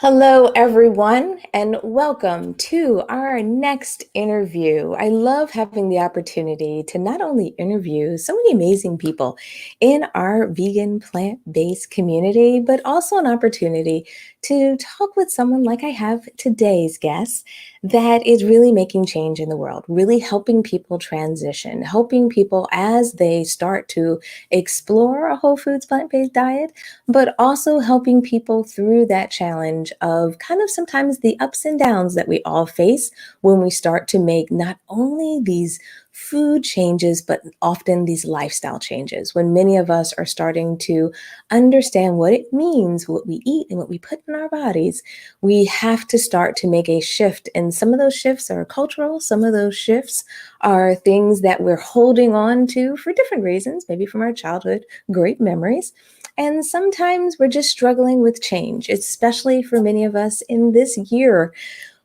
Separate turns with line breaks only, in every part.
Hello, everyone, and welcome to our next interview. I love having the opportunity to not only interview so many amazing people in our vegan plant-based community, but also an opportunity to talk with someone like I have today's guest that is really making change in the world, really helping people transition, helping people as they start to explore a whole foods plant-based diet, but also helping people through that challenge of kind of sometimes the ups and downs that we all face when we start to make not only these food changes, but often these lifestyle changes. When many of us are starting to understand what it means, what we eat and what we put in our bodies, we have to start to make a shift. And some of those shifts are cultural, some of those shifts are things that we're holding on to for different reasons, maybe from our childhood, great memories. And sometimes we're just struggling with change, especially for many of us in this year,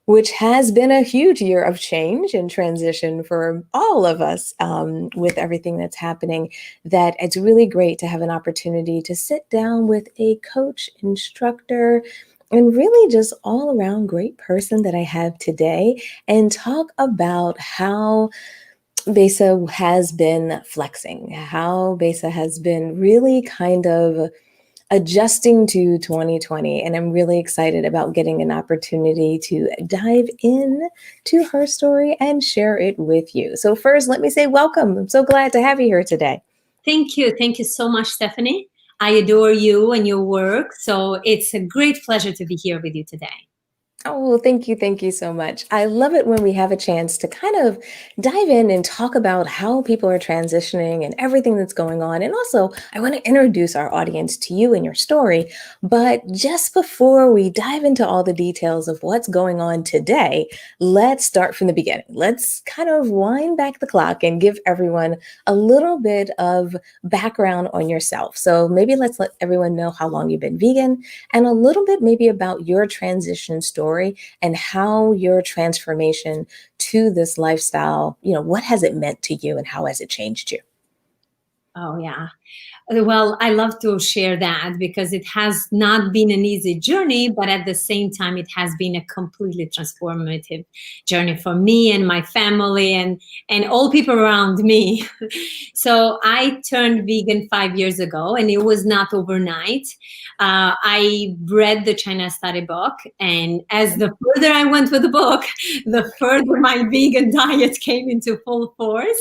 which has been a huge year of change and transition for all of us with everything that's happening. That it's really great to have an opportunity to sit down with a coach, instructor, and really just all around great person that I have today and talk about how Besa has been flexing, how Besa has been really kind of adjusting to 2020. And I'm really excited about getting an opportunity to dive in to her story and share it with you. So first, let me say welcome. I'm so glad to have you here today.
Thank you. Thank you so much, Stephanie. I adore you and your work. So it's a great pleasure to be here with you today.
Oh, well, thank you. Thank you so much. I love it when we have a chance to kind of dive in and talk about how people are transitioning and everything that's going on. And also, I want to introduce our audience to you and your story. But just before we dive into all the details of what's going on today, let's start from the beginning. Let's kind of wind back the clock and give everyone a little bit of background on yourself. So maybe let's let everyone know how long you've been vegan and a little bit maybe about your transition story and how your transformation to this lifestyle, what has it meant to you and how has it changed you?
Oh, yeah. Well, I love to share that because it has not been an easy journey, but at the same time, it has been a completely transformative journey for me and my family and all people around me. So I turned vegan 5 years ago, and it was not overnight. I read the China study book, and as the further I went with the book, the further my vegan diet came into full force.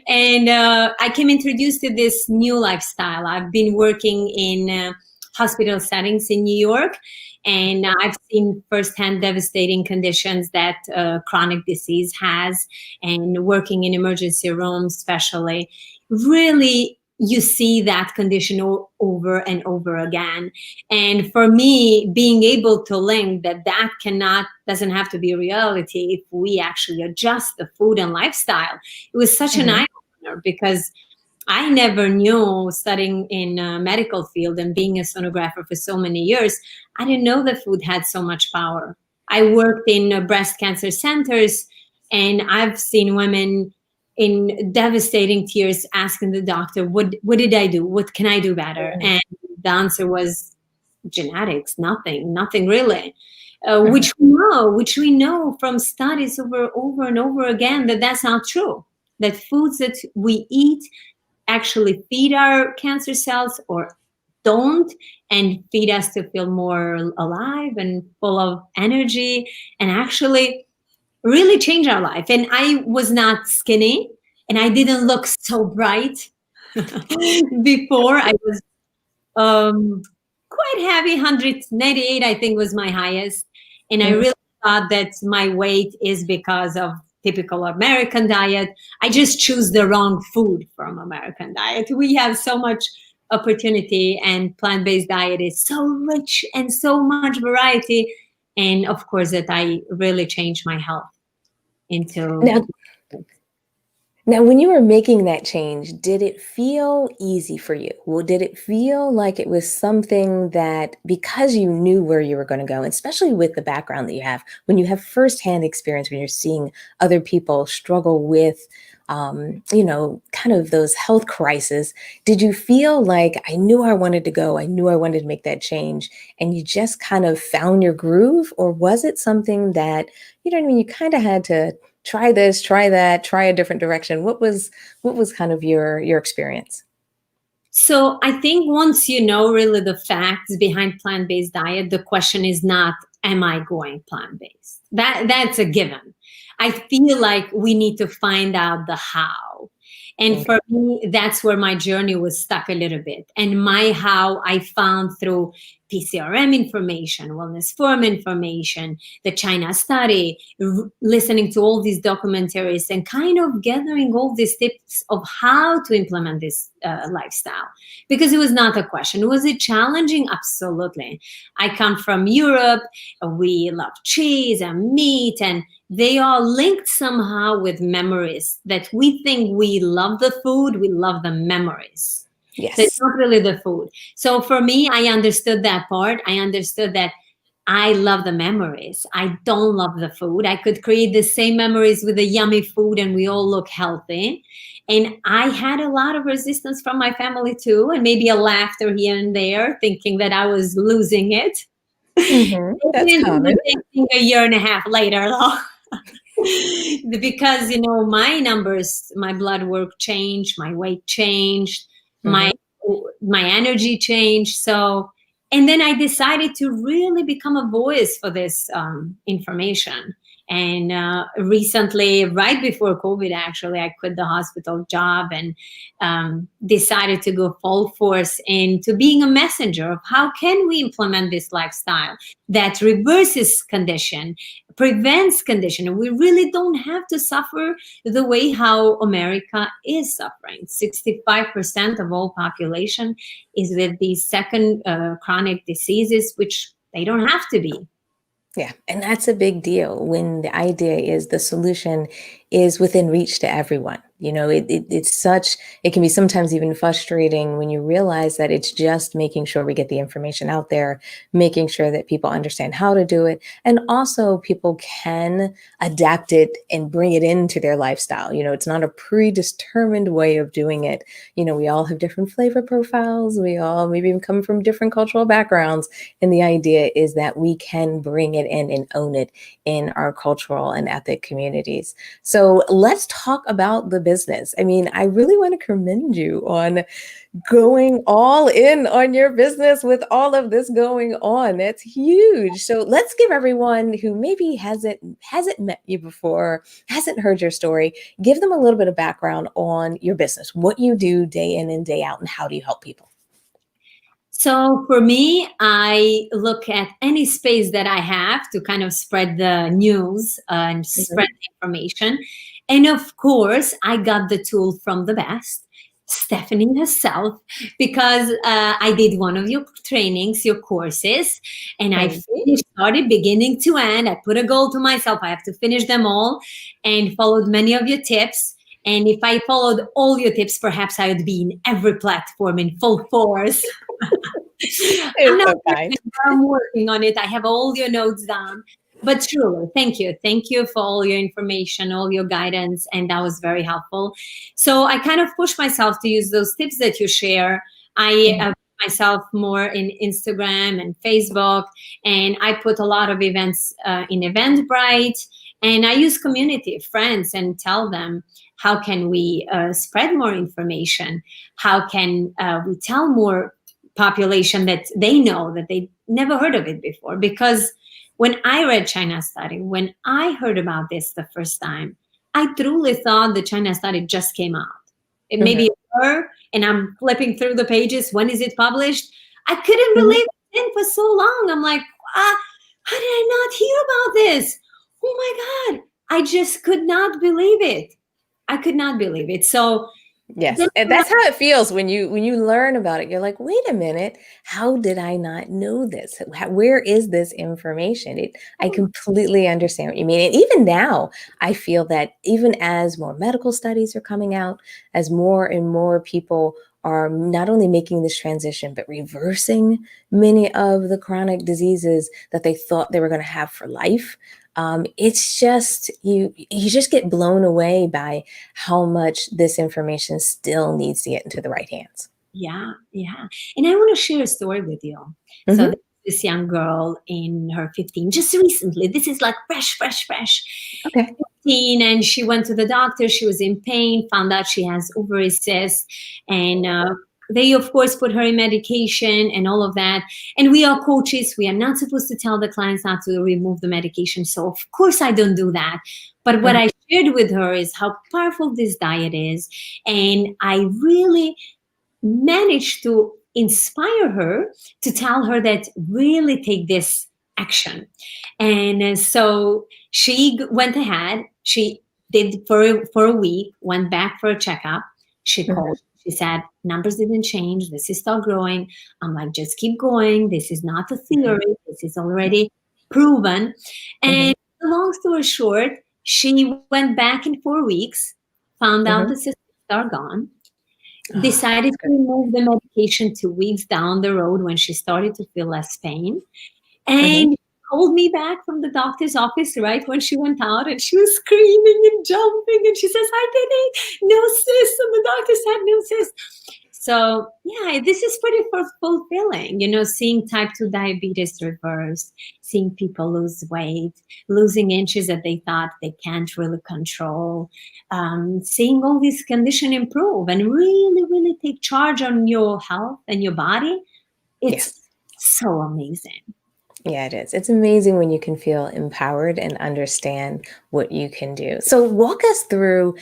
And I came introduced to this new lifestyle. I've been working in hospital settings in New York, and I've seen firsthand devastating conditions that chronic disease has, and working in emergency rooms, especially, really you see that condition over and over again. And for me, being able to link that doesn't have to be a reality if we actually adjust the food and lifestyle, it was such an eye opener because I never knew, studying in a medical field and being a sonographer for so many years, I didn't know that food had so much power. I worked in breast cancer centers, and I've seen women in devastating tears asking the doctor, what did I do? What can I do better? And the answer was genetics, nothing really. Which we know from studies over and over again that that's not true. That foods that we eat actually feed our cancer cells or don't, and feed us to feel more alive and full of energy and actually really change our life. And I was not skinny and I didn't look so bright before. I was quite heavy, 198, I think was my highest. And I really thought that my weight is because of typical American diet. I just choose the wrong food from American diet. We have so much opportunity, and plant-based diet is so rich and so much variety. And of course that I really changed my health into
Now, Now, when you were making that change, did it feel easy for you? Well, did it feel like it was something that because you knew where you were going to go, especially with the background that you have, when you have firsthand experience, when you're seeing other people struggle with, kind of those health crises, did you feel like I knew I wanted to go, I knew I wanted to make that change, and you just kind of found your groove? Or was it something that, you know what I mean, you kind of had to try this, try that, try a different direction? What was kind of your experience?
So I think once you know really the facts behind plant-based diet, the question is not, am I going plant-based? That's a given. I feel like we need to find out the how. And
Okay.
for me, that's where my journey was stuck a little bit. And my how I found through PCRM information, Wellness Forum information, the China study, listening to all these documentaries, and kind of gathering all these tips of how to implement this lifestyle. Because it was not a question. Was it challenging? Absolutely. I come from Europe. We love cheese and meat, and they are linked somehow with memories that we think we love the food, we love the memories. So it's
Yes.
not really the food. So for me, I understood that part. I understood that I love the memories. I don't love the food. I could create the same memories with the yummy food and we all look healthy. And I had a lot of resistance from my family too, and maybe a laughter here and there, thinking that I was losing it. They
That's
didn't do
common.
the same thing a year and a half later, though. Because my numbers, my blood work changed, my weight changed, my
Hmm.
my energy changed. So, and then I decided to really become a voice for this information. And recently, right before COVID, actually, I quit the hospital job and decided to go full force into being a messenger of how can we implement this lifestyle that reverses condition, prevents condition, and we really don't have to suffer the way how America is suffering. 65% of all population is with these second chronic diseases, which they don't have to be.
Yeah, and that's a big deal when the idea is the solution is within reach to everyone. It can be sometimes even frustrating when you realize that it's just making sure we get the information out there, making sure that people understand how to do it, and also people can adapt it and bring it into their lifestyle. It's not a predetermined way of doing it. We all have different flavor profiles. We all maybe even come from different cultural backgrounds. And the idea is that we can bring it in and own it in our cultural and ethnic communities. So let's talk about the business. I mean, I really want to commend you on going all in on your business with all of this going on. That's huge. So let's give everyone who maybe hasn't met you before, hasn't heard your story, give them a little bit of background on your business, what you do day in and day out, and how do you help people?
So for me, I look at any space that I have to kind of spread the news and
Mhm.
spread the information. And of course, I got the tool from the best, Stephanie herself, because I did one of your trainings, your courses, and I
Thank you.
finished, started beginning to end. I put a goal to myself. I have to finish them all and followed many of your tips. And if I followed all your tips, perhaps I would be in every platform in full force. I'm
It's
not
so kind.
perfect, but I'm working on it. I have all your notes down. But truly, thank you. Thank you for all your information, all your guidance, and that was very helpful. So I kind of push myself to use those tips that you share. I
Mhm.
myself more in Instagram and Facebook, and I put a lot of events in Eventbrite, and I use community friends and tell them how can we spread more information, how can we tell more population that they know that they never heard of it before. Because when I read China study, when I heard about this the first time, I truly thought the China study just came out. It may
Mhm.
be her, and I'm flipping through the pages. When is it published? I couldn't
Mhm.
believe it for so long. I'm like, how did I not hear about this? Oh my God. I just could not believe it. I could not believe it. So
Yes,
Then
and that's how it feels when you learn about it. You're like, wait a minute, how did I not know this? Where is this information? I completely understand what you mean. And even now, I feel that even as more medical studies are coming out, as more and more people are not only making this transition, but reversing many of the chronic diseases that they thought they were going to have for life. It's just you just get blown away by how much this information still needs to get into the right hands.
yeah, yeah. And I want to share a story with you. So
Hmm.
there's this young girl in her 15, just recently. This is like fresh.
Okay.
15, and she went to the doctor. She was in pain, found out she has ovary cysts, and they of course put her in medication and all of that. And we are coaches. We are not supposed to tell the clients not to remove the medication. So of course I don't do that. But what
Mhm.
I shared with her is how powerful this diet is. And I really managed to inspire her to tell her that really take this action. And so she went ahead. She did for a week, went back for a checkup. She
Mhm.
called. She said, numbers didn't change. This is still growing. I'm like, just keep going. This is not a
Mhm.
theory. This is already proven.
Mhm.
And long story short, she went back in 4 weeks, found out
Mhm.
the cysts are gone,
Oh,
decided
that's
to
good.
remove the medication 2 weeks down the road when she started to feel less pain.
Mhm.
And called me back from the doctor's office right when she went out, and she was screaming and jumping, and she says, I did it, no cyst. And the doctor said no cyst. So yeah, this is pretty fulfilling, seeing type 2 diabetes reversed, seeing people lose weight, losing inches that they thought they can't really control, seeing all these condition improve and really take charge on your health and your body. It's
Yes.
so amazing.
Yeah, it is. It's amazing when you can feel empowered and understand what you can do. So, walk us through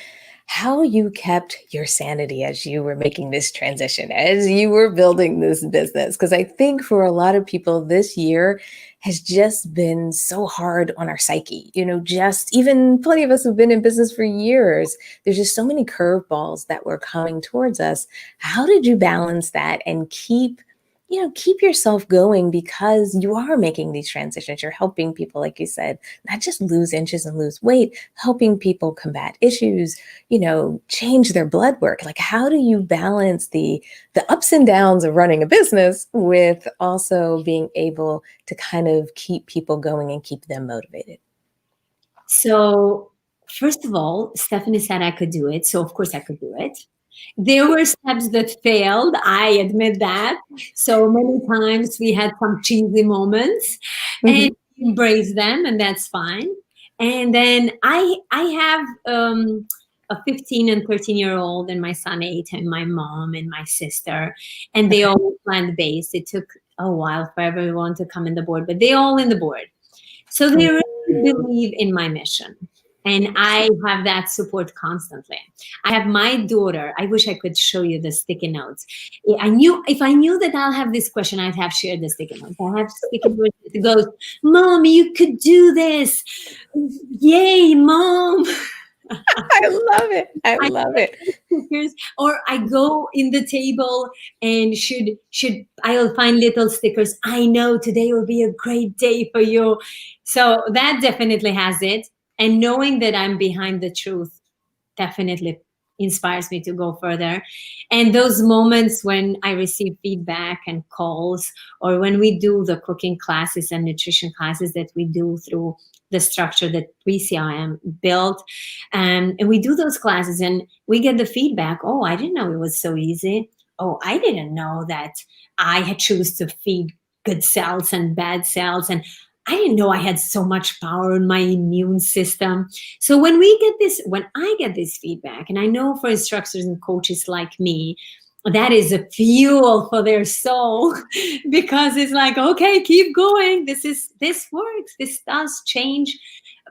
how you kept your sanity as you were making this transition, as you were building this business. Because I think for a lot of people, this year has just been so hard on our psyche. Just even plenty of us who've been in business for years, there's just so many curveballs that were coming towards us. How did you balance that and keep yourself going because you are making these transitions. You're helping people, like you said, not just lose inches and lose weight, helping people combat issues, change their blood work. Like, how do you balance the ups and downs of running a business with also being able to kind of keep people going and keep them motivated?
So, first of all, Stephanie said I could do it. So, of course, I could do it. There were steps that failed. I admit that. So many times we had some cheesy moments, and
Hmm.
embrace them, and that's fine. And then I have a 15 and 13-year-old, and my son 8, and my mom and my sister, and they
Okay.
all plant based. It took a while for everyone to come in the board, but they all in the board. So they really believe in my mission. And I have that support constantly. I have my daughter. I wish I could show you the sticky notes. If I knew that I'll have this question, I'd have shared the sticky notes. I have sticky notes that goes, Mom, you could do this. Yay, Mom.
I love it. I
I
love it.
stickers, or I go in the table and should I'll find little stickers. I know today will be a great day for you. So that definitely has it. And knowing that I'm behind the truth definitely inspires me to go further. And those moments when I receive feedback and calls, or when we do the cooking classes and nutrition classes that we do through the structure that 3CIM built, and we do those classes and we get the feedback. Oh, I didn't know it was so easy. Oh, I didn't know that I had choose to feed good cells and bad cells, and I didn't know I had so much power in my immune system. So when I get this feedback, and I know for instructors and coaches like me, that is a fuel for their soul because it's like, okay, keep going. This works. This does change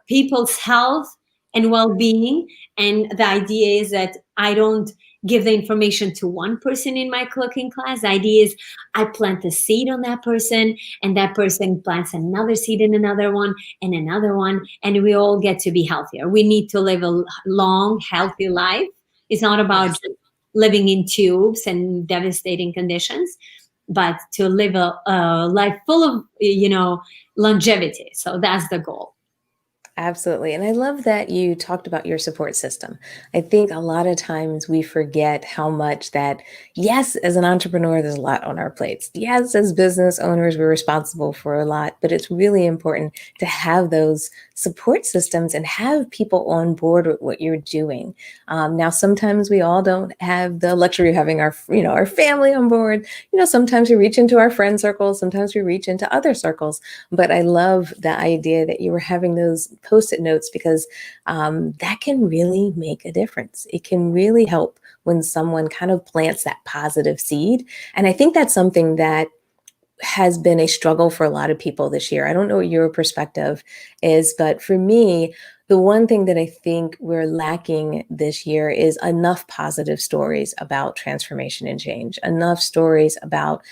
people's health and well-being. And the idea is that I don't give the information to one person in my cooking class. The idea is I plant a seed on that person, and that person plants another seed in another one and another one, and we all get to be healthier. We need to live a long, healthy life. It's not about
Yes.
just living in tubes and devastating conditions, but to live a life full of, longevity. So that's the goal.
Absolutely. And I love that you talked about your support system. I think a lot of times we forget how much that, yes, as an entrepreneur, there's a lot on our plates. Yes, as business owners, we're responsible for a lot, but it's really important to have those support systems and have people on board with what you're doing. Now, sometimes we all don't have the luxury of having our family on board. Sometimes we reach into our friend circles, sometimes we reach into other circles. But I love the idea that you were having those post-it notes because that can really make a difference. It can really help when someone kind of plants that positive seed. And I think that's something that has been a struggle for a lot of people this year. I don't know what your perspective is, but for me, the one thing that I think we're lacking this year is enough positive stories about transformation and change, enough stories about,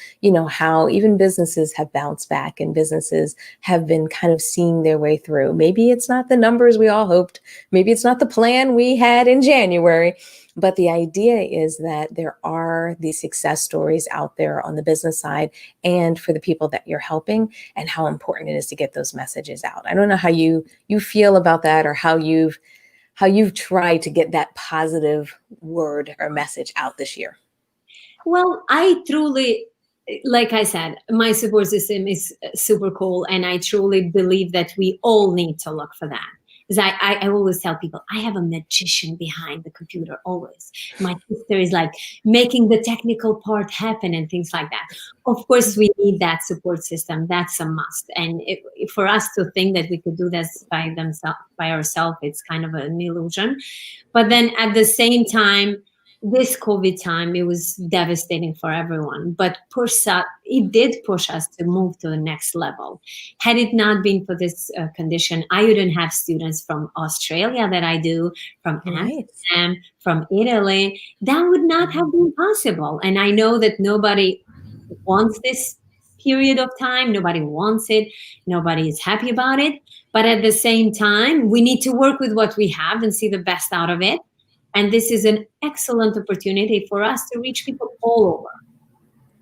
how even businesses have bounced back and businesses have been kind of seeing their way through. Maybe it's not the numbers we all hoped. Maybe it's not the plan we had in January. But the idea is that there are these success stories out there on the business side and for the people that you're helping, and how important it is to get those messages out. I don't know how you feel about that, or how you've tried to get that positive word or message out this year.
Well, I truly, like I said, my support system is super cool. And I truly believe that we all need to look for that. Because I always tell people, I have a magician behind the computer always. My sister is like making the technical part happen and things like that. Of course, we need that support system. That's a must. And for us to think that we could do this by ourselves, it's kind of an illusion. But then at the same time, this COVID time, it was devastating for everyone, but it did push us to move to the next level. Had it not been for this condition, I wouldn't have students from Australia that I do, from
Right.
Amsterdam, from Italy. That would not have been possible. And I know that nobody wants this period of time. Nobody wants it. Nobody is happy about it. But at the same time, we need to work with what we have and see the best out of it. And this is an excellent opportunity for us to reach people all over,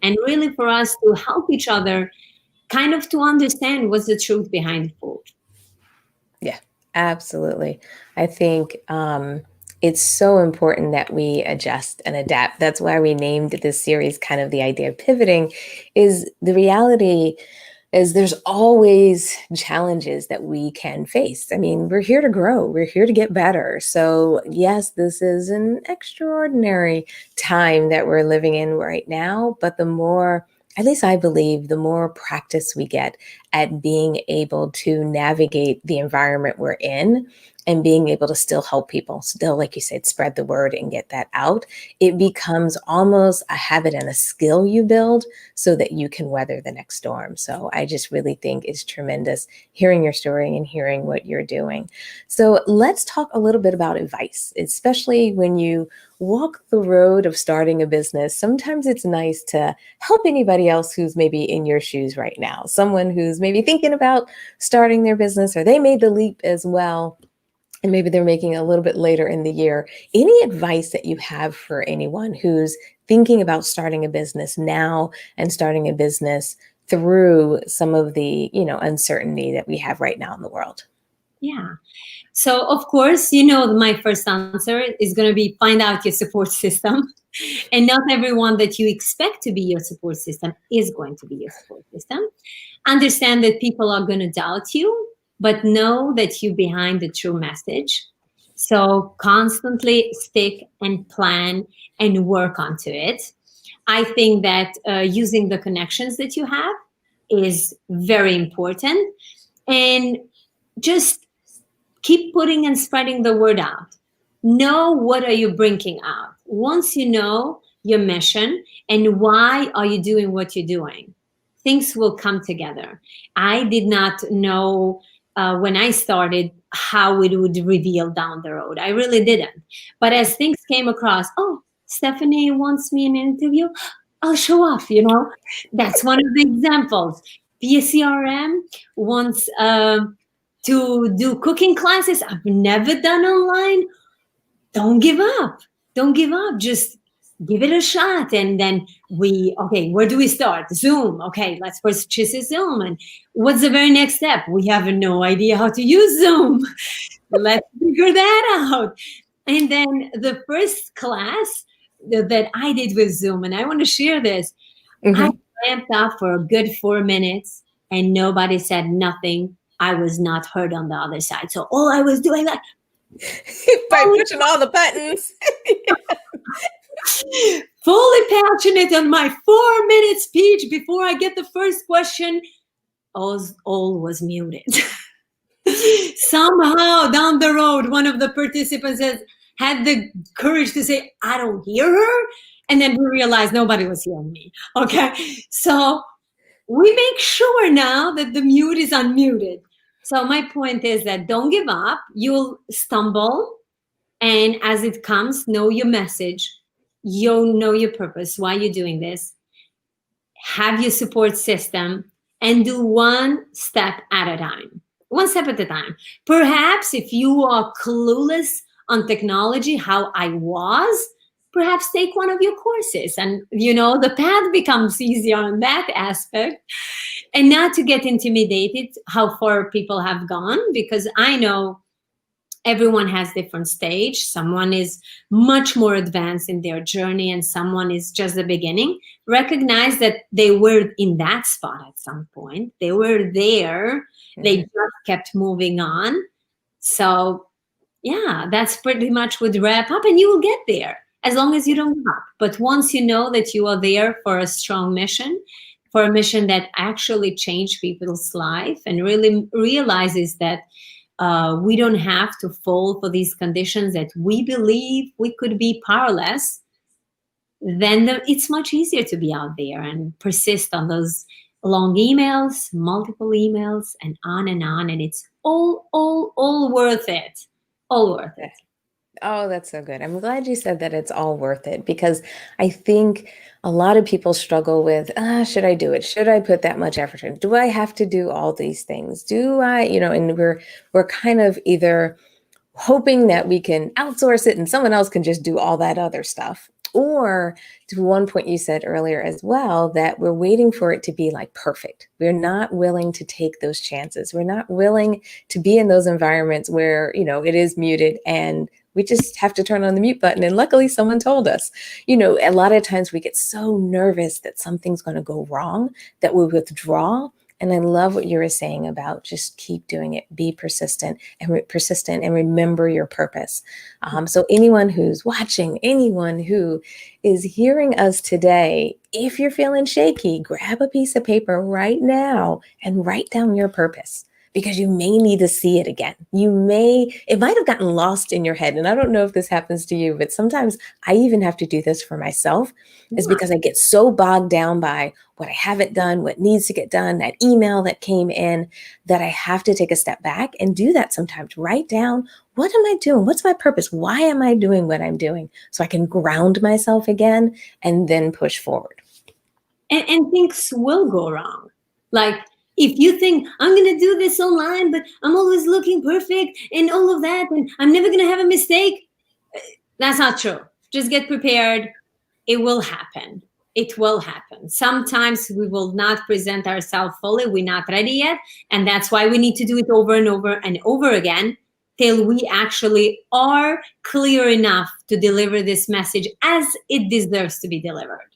and really for us to help each other kind of to understand what's the truth behind food.
Yeah, absolutely. I think it's so important that we adjust and adapt. That's why we named this series kind of the idea of pivoting. Is the reality is there's always challenges that we can face. I mean, we're here to grow, we're here to get better. So, yes, this is an extraordinary time that we're living in right now, but the more, at least I believe, the more practice we get at being able to navigate the environment we're in and being able to still help people, still, like you said, spread the word and get that out, it becomes almost a habit and a skill you build so that you can weather the next storm. So I just really think it's tremendous hearing your story and hearing what you're doing. So let's talk a little bit about advice, especially when you walk the road of starting a business. Sometimes it's nice to help anybody else who's maybe in your shoes right now, someone who's maybe thinking about starting their business, or they made the leap as well, and maybe they're making it a little bit later in the year. Any advice that you have for anyone who's thinking about starting a business now and starting a business through some of the, uncertainty that we have right now in the world?
Yeah. So, of course, my first answer is going to be find out your support system. And not everyone that you expect to be your support system is going to be your support system. Understand that people are going to doubt you, but know that you're behind the true message. So constantly stick and plan and work onto it. I think that using the connections that you have is very important. And just keep putting and spreading the word out. Know what are you bringing out. Once you know your mission and why are you doing what you're doing, things will come together. I did not know when I started how it would reveal down the road. I really didn't. But as things came across, oh, Stephanie wants me in an interview, I'll show up. That's one of the examples. PCRM wants to do cooking classes I've never done online. Don't give up. Don't give up. Just give it a shot. And then okay, where do we start? Zoom. Okay, let's purchase a Zoom. And what's the very next step? We have no idea how to use Zoom. Let's figure that out. And then the first class that I did with Zoom, and I want to share this, I ramped up for a good 4 minutes and nobody said nothing. I was not heard on the other side. So all I was doing, like,
by pushing all the buttons.
Fully passionate on my 4-minute speech before I get the first question, all was muted. Somehow down the road, one of the participants had the courage to say, I don't hear her. And then we realized nobody was hearing me. Okay. So we make sure now that the mute is unmuted. So my point is that don't give up. You'll stumble. And as it comes, know your message. You'll know your purpose, why you're doing this. Have your support system and do one step at a time. One step at a time. Perhaps if you are clueless on technology, how I was, perhaps take one of your courses and, the path becomes easier on that aspect. And not to get intimidated how far people have gone, because I know everyone has different stage. Someone is much more advanced in their journey and someone is just the beginning. Recognize that they were in that spot at some point. They were there. They just kept moving on. So yeah, that's pretty much would wrap up, and you will get there as long as you don't give up. But once you know that you are there for a strong mission, for a mission that actually changed people's life and really realizes that we don't have to fall for these conditions that we believe we could be powerless, then it's much easier to be out there and persist on those long emails, multiple emails, and on. And it's all worth it. All worth it.
Oh, that's so good. I'm glad you said that it's all worth it, because I think a lot of people struggle with, should I do it? Should I put that much effort in? Do I have to do all these things? Do I, and we're kind of either hoping that we can outsource it and someone else can just do all that other stuff. Or to one point you said earlier as well, that we're waiting for it to be like perfect. We're not willing to take those chances. We're not willing to be in those environments where, it is muted and we just have to turn on the mute button. And luckily someone told us. A lot of times we get so nervous that something's going to go wrong that we withdraw. And I love what you were saying about just keep doing it, be persistent and remember your purpose. So anyone who's watching, anyone who is hearing us today, if you're feeling shaky, grab a piece of paper right now and write down your purpose, because you may need to see it again. It might have gotten lost in your head. And I don't know if this happens to you, but sometimes I even have to do this for myself, is because I get so bogged down by what I haven't done, what needs to get done, that email that came in, that I have to take a step back and do that sometimes. Write down, what am I doing? What's my purpose? Why am I doing what I'm doing? So I can ground myself again and then push forward.
And things will go wrong. Like, if you think I'm going to do this online, but I'm always looking perfect and all of that, and I'm never going to have a mistake, that's not true. Just get prepared. It will happen. It will happen. Sometimes we will not present ourselves fully. We're not ready yet. And that's why we need to do it over and over and over again till we actually are clear enough to deliver this message as it deserves to be delivered.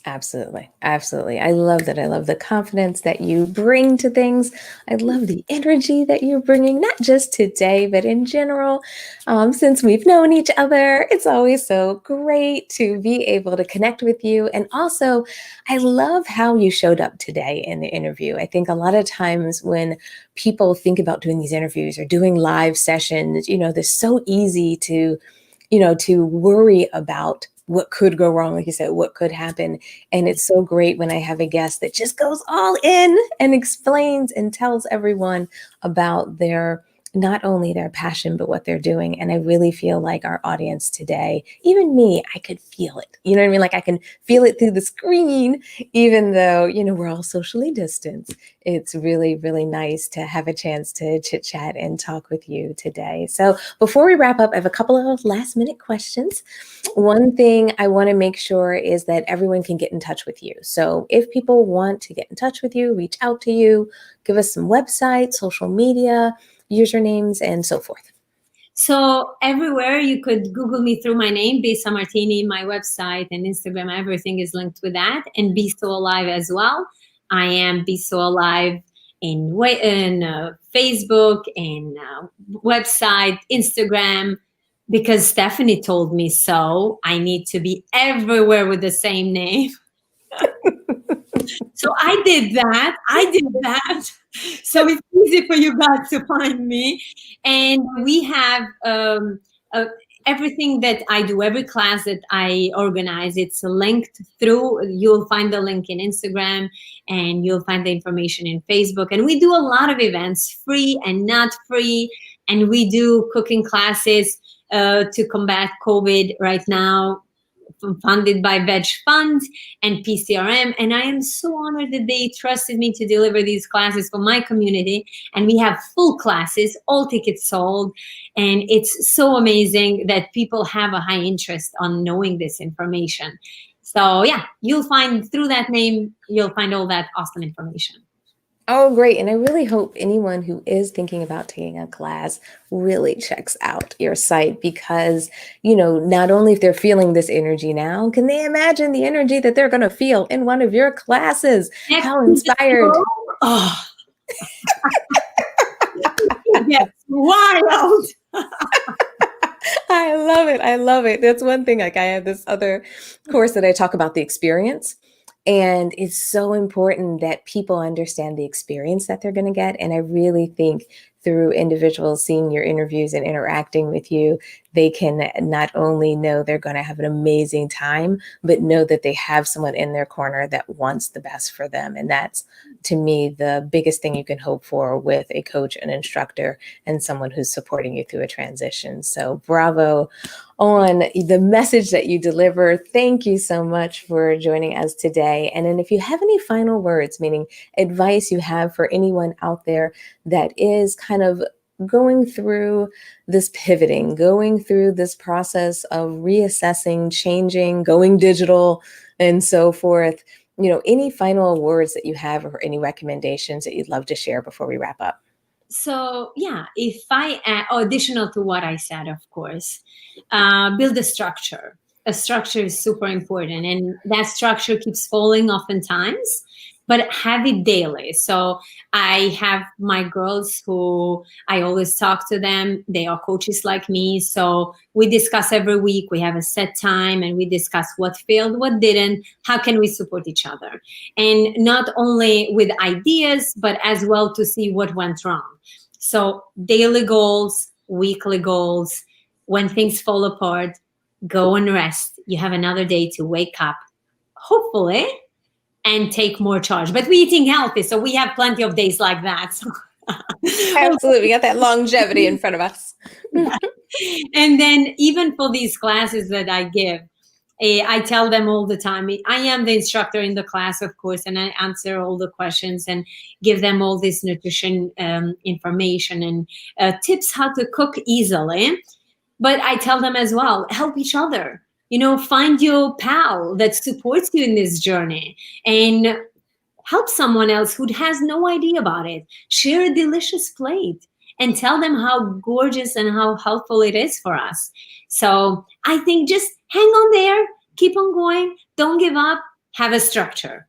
Absolutely. Absolutely. I love that. I love the confidence that you bring to things. I love the energy that you're bringing, not just today, but in general. Since we've known each other, it's always so great to be able to connect with you. And also, I love how you showed up today in the interview. I think a lot of times when people think about doing these interviews or doing live sessions, they're so easy to worry about what could go wrong, like you said, what could happen. And it's so great when I have a guest that just goes all in and explains and tells everyone about their not only their passion, but what they're doing. And I really feel like our audience today, even me, I could feel it. You know what I mean? Like I can feel it through the screen, even though, we're all socially distanced. It's really, really nice to have a chance to chit chat and talk with you today. So before we wrap up, I have a couple of last minute questions. One thing I want to make sure is that everyone can get in touch with you. So if people want to get in touch with you, reach out to you, give us some websites, social media, usernames, and so forth.
So everywhere you could Google me through my name, Besa Martini, my website and Instagram, everything is linked with that. And Be So Alive as well. I am Be So Alive in Facebook, in website, Instagram, because Stephanie told me so. I need to be everywhere with the same name. So I did that. So it's easy for you guys to find me. And we have everything that I do, every class that I organize, it's linked through. You'll find the link in Instagram and you'll find the information in Facebook. And we do a lot of events, free and not free. And we do cooking classes to combat COVID right now, funded by Veg Fund and PCRM. And I am so honored that they trusted me to deliver these classes for my community. And we have full classes, all tickets sold. And it's so amazing that people have a high interest on knowing this information. So yeah, you'll find through that name, you'll find all that awesome information.
Oh, great. And I really hope anyone who is thinking about taking a class really checks out your site because, not only if they're feeling this energy now, can they imagine the energy that they're going to feel in one of your classes? How inspired.
Oh. Yes, wild.
I love it. I love it. That's one thing. Like I have this other course that I talk about the experience. And it's so important that people understand the experience that they're going to get. And I really think through individuals seeing your interviews and interacting with you, they can not only know they're going to have an amazing time, but know that they have someone in their corner that wants the best for them. And that's, to me, the biggest thing you can hope for with a coach, an instructor, and someone who's supporting you through a transition. So bravo on the message that you deliver. Thank you so much for joining us today. And then if you have any final words, meaning advice you have for anyone out there that is kind of going through this pivoting, going through this process of reassessing, changing, going digital, and so forth, any final words that you have or any recommendations that you'd love to share before we wrap up?
So yeah, if I add, additional to what I said, of course, build a structure. A structure is super important, and that structure keeps falling oftentimes, but have it daily. So I have my girls who I always talk to them. They are coaches like me. So we discuss every week. We have a set time and we discuss what failed, what didn't, how can we support each other? And not only with ideas, but as well to see what went wrong. So daily goals, weekly goals, when things fall apart, go and rest. You have another day to wake up, hopefully, and take more charge. But we're eating healthy, so we have plenty of days like that.
Absolutely. We got that longevity in front of us.
And then even for these classes that I give, I tell them all the time, I am the instructor in the class, of course, and I answer all the questions and give them all this nutrition information and tips how to cook easily. But I tell them as well, help each other. Find your pal that supports you in this journey and help someone else who has no idea about it. Share a delicious plate and tell them how gorgeous and how helpful it is for us. So I think just hang on there, keep on going, don't give up, have a structure.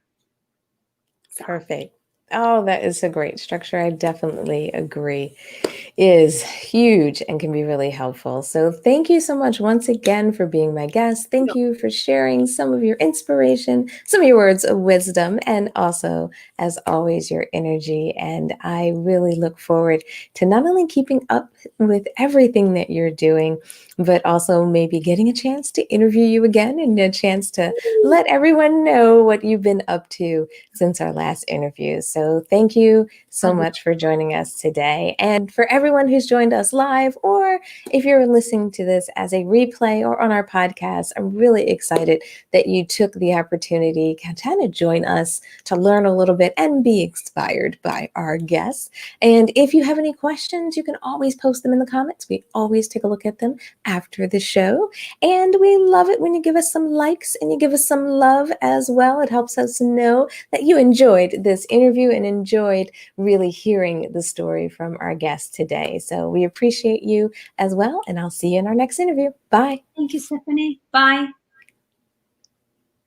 Perfect. Oh, that is a great structure. I definitely agree. Is huge and can be really helpful. So thank you so much once again for being my guest. Thank you for sharing some of your inspiration, some of your words of wisdom, and also, as always, your energy. And I really look forward to not only keeping up with everything that you're doing, but also maybe getting a chance to interview you again and a chance to let everyone know what you've been up to since our last interview. So So thank you so
Oh,
much for joining us today. And for everyone who's joined us live, or if you're listening to this as a replay or on our podcast, I'm really excited that you took the opportunity to kind of join us to learn a little bit and be inspired by our guests. And if you have any questions, you can always post them in the comments. We always take a look at them after the show. And we love it when you give us some likes and you give us some love as well. It helps us know that you enjoyed this interview and enjoyed really hearing the story from our guest today. So we appreciate you as well. And I'll see you in our next interview. Bye.
thank you, Stephanie. Bye.